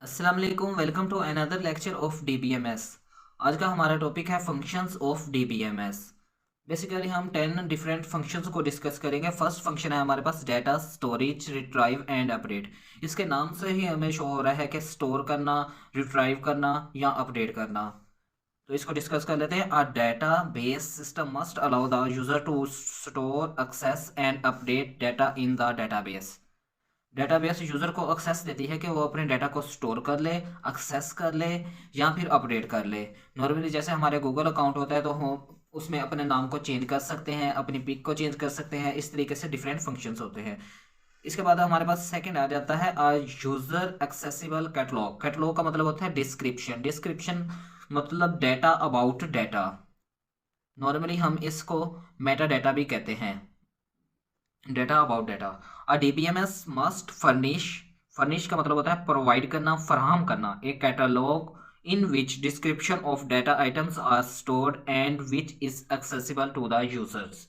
अस्सलाम वालेकुम। Welcome to another lecture of DBMS. आज का हमारा टॉपिक है फंक्शंस ऑफ डीबीएमएस। बेसिकली हम 10 डिफरेंट फंक्शंस को डिस्कस करेंगे। फर्स्ट फंक्शन है हमारे पास data storage, retrieve and update. इसके नाम से ही हमें शो हो रहा है कि स्टोर करना, रिट्राइव करना या अपडेट करना। तो इसको डिस्कस कर लेते हैं। A database system must allow the user to store, access and update data in the database. Database user को एक्सेस देती है कि वो अपने डाटा को स्टोर कर ले, एक्सेस कर ले या फिर अपडेट कर ले। नॉर्मली जैसे हमारे गूगल अकाउंट होता है तो हम उसमें अपने नाम को चेंज कर सकते हैं, अपनी पिक को चेंज कर सकते हैं। इस तरीके से डिफरेंट फंक्शंस होते हैं। इसके बाद हमारे पास सेकंड आ जाता है यूजर एक्सेसिबल कैटलॉग। कैटलॉग का मतलब होता है डिस्क्रिप्शन। डिस्क्रिप्शन मतलब डाटा अबाउट डाटा। नॉर्मली हम इसको मेटा डाटा भी कहते हैं। Data about data. A DBMS must furnish. Furnish का मतलब होता है प्रोवाइड करना, फराहम करना। एक catalogue in which description of data items are stored and which is accessible to the users.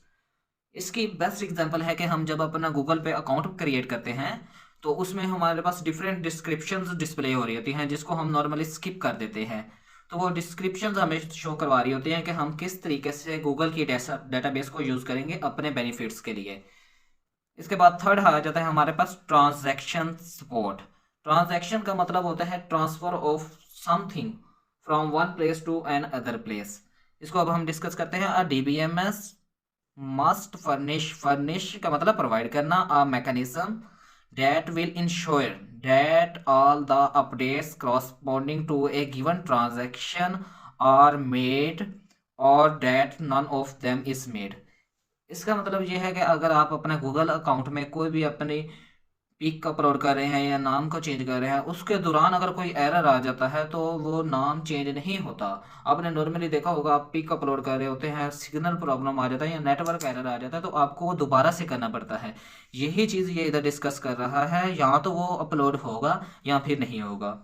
इसकी बेस्ट एग्जांपल है कि हम जब अपना गूगल पे अकाउंट क्रिएट करते हैं तो उसमें हमारे पास डिफरेंट डिस्क्रिप्शंस डिस्प्ले हो रही होती हैं जिसको हम नॉर्मली स्किप कर देते हैं। तो वो डिस्क्रिप्शंस हमें शो करवा रही होती हैं कि हम किस तरीके से गूगल की डेटाबेस को यूज़ करेंगे अपने बेनिफिट्स के लिए। इसके बाद थर्ड आ जाता है हमारे पास ट्रांजैक्शन सपोर्ट। ट्रांजैक्शन का मतलब होता है transfer of something from one place to another place. इसको अब हम डिस्कस करते हैं। A DBMS must furnish. Furnish का मतलब प्रोवाइड करना। A mechanism that will ensure that all the updates corresponding to a given transaction are made or that none of them is made। इसका मतलब ये है कि अगर आप अपने गूगल अकाउंट में कोई भी अपनी पिक अपलोड कर रहे हैं या नाम को चेंज कर रहे हैं, उसके दौरान अगर कोई एरर आ जाता है तो वो नाम चेंज नहीं होता। आपने नॉर्मली देखा होगा, आप पिक अपलोड कर रहे होते हैं, सिग्नल प्रॉब्लम आ जाता है या नेटवर्क एरर आ जाता है तो आपको वो दोबारा से करना पड़ता है। यही चीज़ ये इधर डिस्कस कर रहा है, या तो वो अपलोड होगा या फिर नहीं होगा।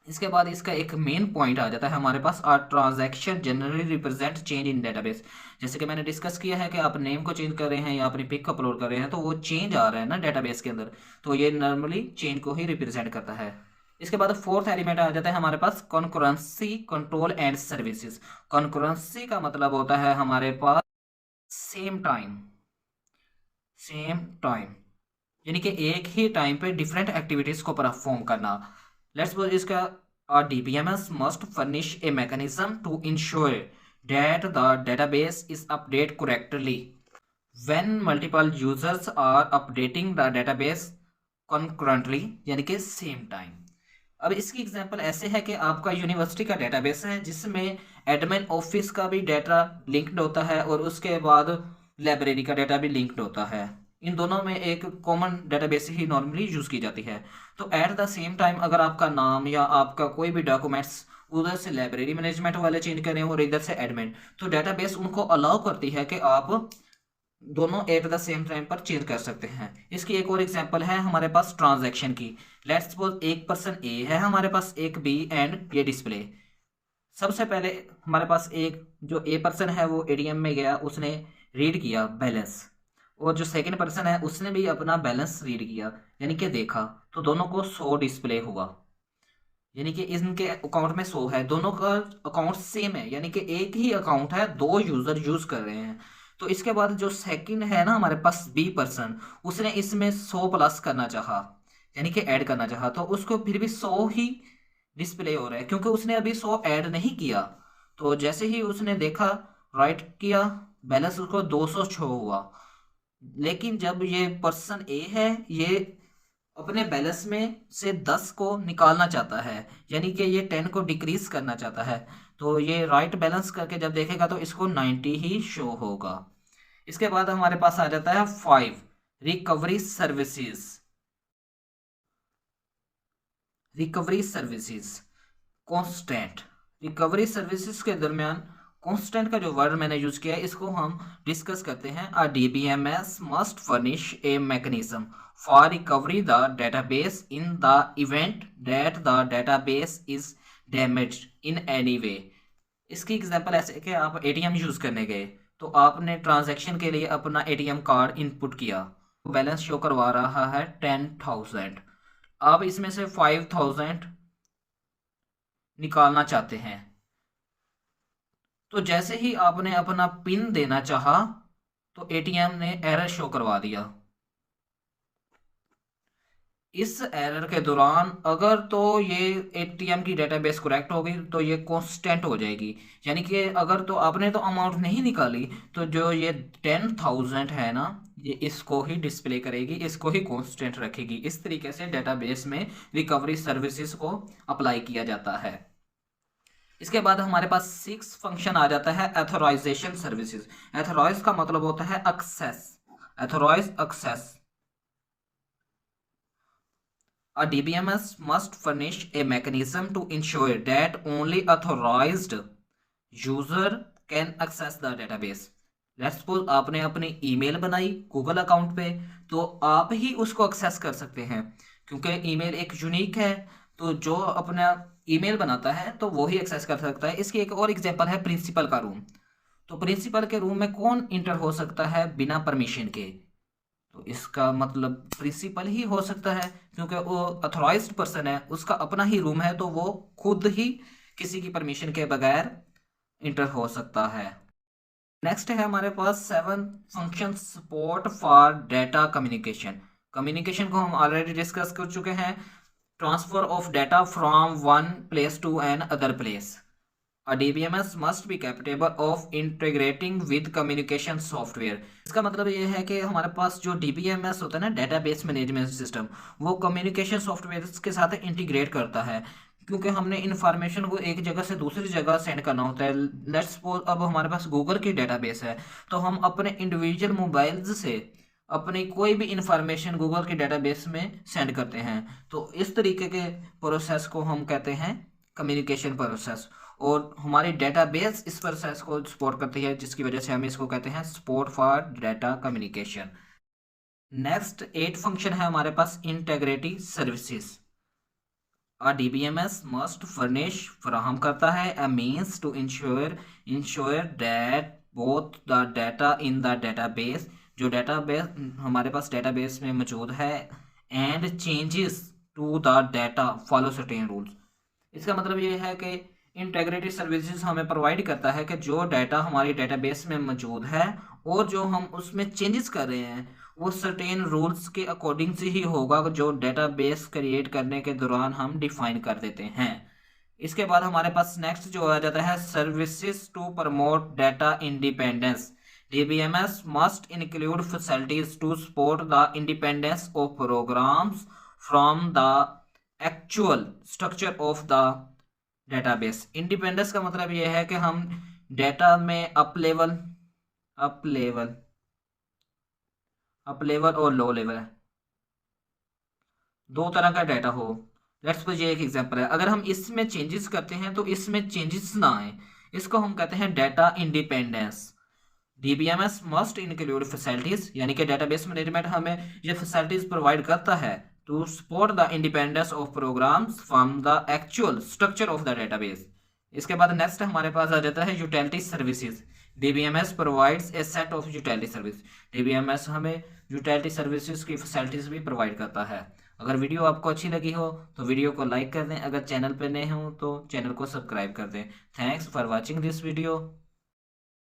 इसके बाद इसका एक मेन पॉइंट आ जाता है हमारे पास। Or transaction generally represent change in database. जैसे कि मैंने डिस्कस किया है कि आप नेम को चेंज कर रहे हैं या अपनी पिक अपलोड कर रहे हैं तो वो चेंज आ रहा है ना डेटाबेस के अंदर, तो ये नॉर्मली चेंज को ही रिप्रेजेंट करता है। इसके बाद फोर्थ एलिमेंट आ जाता है हमारे पास concurrency control and services. Concurrency का मतलब होता है हमारे पास सेम टाइम। सेम टाइम यानी कि एक ही टाइम पे डिफरेंट एक्टिविटीज को परफॉर्म करना। लेट्स सपोज इसका DBMS must furnish a mechanism to ensure that the database is update correctly when multiple users are updating the database concurrently यानी कि सेम टाइम। अब इसकी एग्जांपल ऐसे है कि आपका यूनिवर्सिटी का डेटाबेस है जिसमें एडमिन ऑफिस का भी डाटा लिंक्ड होता है और उसके बाद लाइब्रेरी का डाटा भी लिंक्ड होता है। इन दोनों में एक कॉमन डेटाबेस ही नॉर्मली यूज़ की जाती है। तो एट द सेम टाइम अगर आपका नाम या आपका कोई भी डॉक्यूमेंट्स उधर से लाइब्रेरी मैनेजमेंट वाले चेंज करें और इधर से एडमिन, तो डेटाबेस उनको अलाउ करती है कि आप दोनों एट द सेम टाइम पर चेंज कर सकते हैं। इसकी एक और एग्जांपल है हमारे पास ट्रांजैक्शन की। लेट्स सपोज एक पर्सन ए है, हमारे पास एक बी एंड ये डिस्प्ले। सबसे पहले हमारे पास एक जो ए पर्सन है वो एटीएम में गया, उसने रीड किया बैलेंस, और जो सेकंड पर्सन है उसने भी अपना बैलेंस रीड किया यानी कि देखा, तो दोनों को 100 डिस्प्ले हुआ। यानी कि इनके अकाउंट में 100 है, दोनों का अकाउंट सेम है यानी कि एक ही अकाउंट है, दो यूजर यूज कर रहे हैं। तो इसके बाद जो सेकंड है ना हमारे पास बी पर्सन, उसने इसमें 100 प्लस करना चाहा यानी कि ऐड करना चाहा, तो उसको फिर भी 100 ही डिस्प्ले हो रहा है क्योंकि उसने अभी 100 ऐड नहीं किया। तो जैसे ही उसने देखा, राइट किया, बैलेंस उसको 200 शो हुआ। लेकिन जब ये पर्सन ए है, ये अपने बैलेंस में से 10 को निकालना चाहता है यानी कि ये 10 को डिक्रीज करना चाहता है, तो ये राइट बैलेंस करके जब देखेगा तो इसको 90 ही शो होगा। इसके बाद हमारे पास आ जाता है 5 recovery services. Recovery services constant. Recovery services के दरमियान कांस्टेंट का जो वर्ड मैंने यूज किया है इसको हम डिस्कस करते हैं। A DBMS must furnish a mechanism for recovery the database in the event that the database is damaged in any way. इसकी एग्जांपल ऐसे कि आप एटीएम यूज करने गए, तो आपने ट्रांजैक्शन के लिए अपना एटीएम कार्ड इनपुट किया, बैलेंस शो करवा रहा है 10,000। अब इसमें से 5,000 निकालना चाहते हैं। तो जैसे ही आपने अपना पिन देना चाहा तो एटीएम ने एरर शो करवा दिया। इस एरर के दौरान अगर तो ये एटीएम की डेटाबेस करेक्ट होगी तो ये कांस्टेंट हो जाएगी, यानी कि अगर तो आपने तो अमाउंट नहीं निकाली तो जो ये 10,000 है ना, ये इसको ही डिस्प्ले करेगी, इसको ही कांस्टेंट रखेगी। इस तरीके से डेटाबेस में रिकवरी सर्विसेज को अप्लाई किया जाता है। इसके बाद हमारे पास 6 फंक्शन आ जाता है एथोराइजेशन सर्विसेज। एथोराइज का मतलब होता है access, authorise access. A DBMS must furnish a mechanism to ensure that only authorized user can access the database. Let's suppose आपने अपनी ईमेल बनाई गूगल अकाउंट पे, तो आप ही उसको एक्सेस कर सकते हैं, क्योंकि ईमेल एक यूनिक है। तो जो अपना ईमेल बनाता है तो वो ही एक्सेस कर सकता है। इसकी एक और एग्जांपल है प्रिंसिपल का रूम। तो प्रिंसिपल के रूम में कौन इंटर हो सकता है बिना परमिशन के? तो इसका मतलब प्रिंसिपल ही हो सकता है, क्योंकि वो अथॉराइज्ड पर्सन है, उसका अपना ही रूम है, तो वो खुद ही किसी की परमिशन के बगैर इंटर हो सकता है। नेक्स्ट है हमारे पास 7 function support for data communication. Communication को हम ऑलरेडी डिस्कस कर चुके हैं। Transfer of data from one place to another place. A DBMS must be capable of integrating with communication software। इसका मतलब ये है कि हमारे पास जो DBMS होता है ना, डेटाबेस मैनेजमेंट सिस्टम, वो कम्युनिकेशन सॉफ्टवेयर के साथ इंटीग्रेट करता है, क्योंकि हमने इंफॉर्मेशन को एक जगह से दूसरी जगह सेंड करना होता है। लेट्स सपोज अब हमारे पास गूगल की डेटाबेस है, तो हम अपने इंडिविजुअल मोबाइल्स से अपनी कोई भी इंफॉर्मेशन गूगल की डेटाबेस में सेंड करते हैं। तो इस तरीके के प्रोसेस को हम कहते हैं कम्युनिकेशन प्रोसेस, और हमारी डेटाबेस इस प्रोसेस को सपोर्ट करती है, जिसकी वजह से हम इसको कहते हैं support for data communication. Next 8 function है हमारे पास integrity services. A DBMS must furnish फराहम करता है a means to ensure that both the data in the database, जो डेटाबेस हमारे पास डेटाबेस में मौजूद है, and changes to the data follow certain rules. इसका मतलब ये है कि इंटीग्रिटी सर्विसेज हमें प्रोवाइड करता है कि जो डाटा हमारी डेटाबेस में मौजूद है और जो हम उसमें चेंजेस कर रहे हैं वो सर्टेन रूल्स के अकॉर्डिंग से ही होगा, जो डेटाबेस क्रिएट करने के दौरान हम डिफाइन कर देते हैं। इसके बाद हमारे पास नेक्स्ट जो आ जाता है services to promote data independence. DBMS must include facilities to support the independence of programs from the actual structure of the database। Independence का मतलब यह है कि हम डेटा में अप लेवल और लो लेवल दो तरह का डाटा हो। लेट्स सपोज ये एक एग्जांपल है, अगर हम इसमें चेंजेस करते हैं तो इसमें चेंजेस ना आए, इसको हम कहते हैं data independence. DBMS must include facilities, यानी कि डेटाबेस मैनेजमेंट हमें ये फैसिलिटीज प्रोवाइड करता है to support the independence of programs from the actual structure of the database. इसके बाद नेक्स्ट हमारे पास आ जाता है utility services. DBMS provides a set of utility service. DBMS हमें यूटिलिटी सर्विसेज की फैसिलिटीज भी प्रोवाइड करता है। अगर वीडियो आपको अच्छी लगी हो तो वीडियो को लाइक कर दें, अगर चैनल पर नए हो तो चैनल को सब्सक्राइब कर दें। Thanks for watching this video.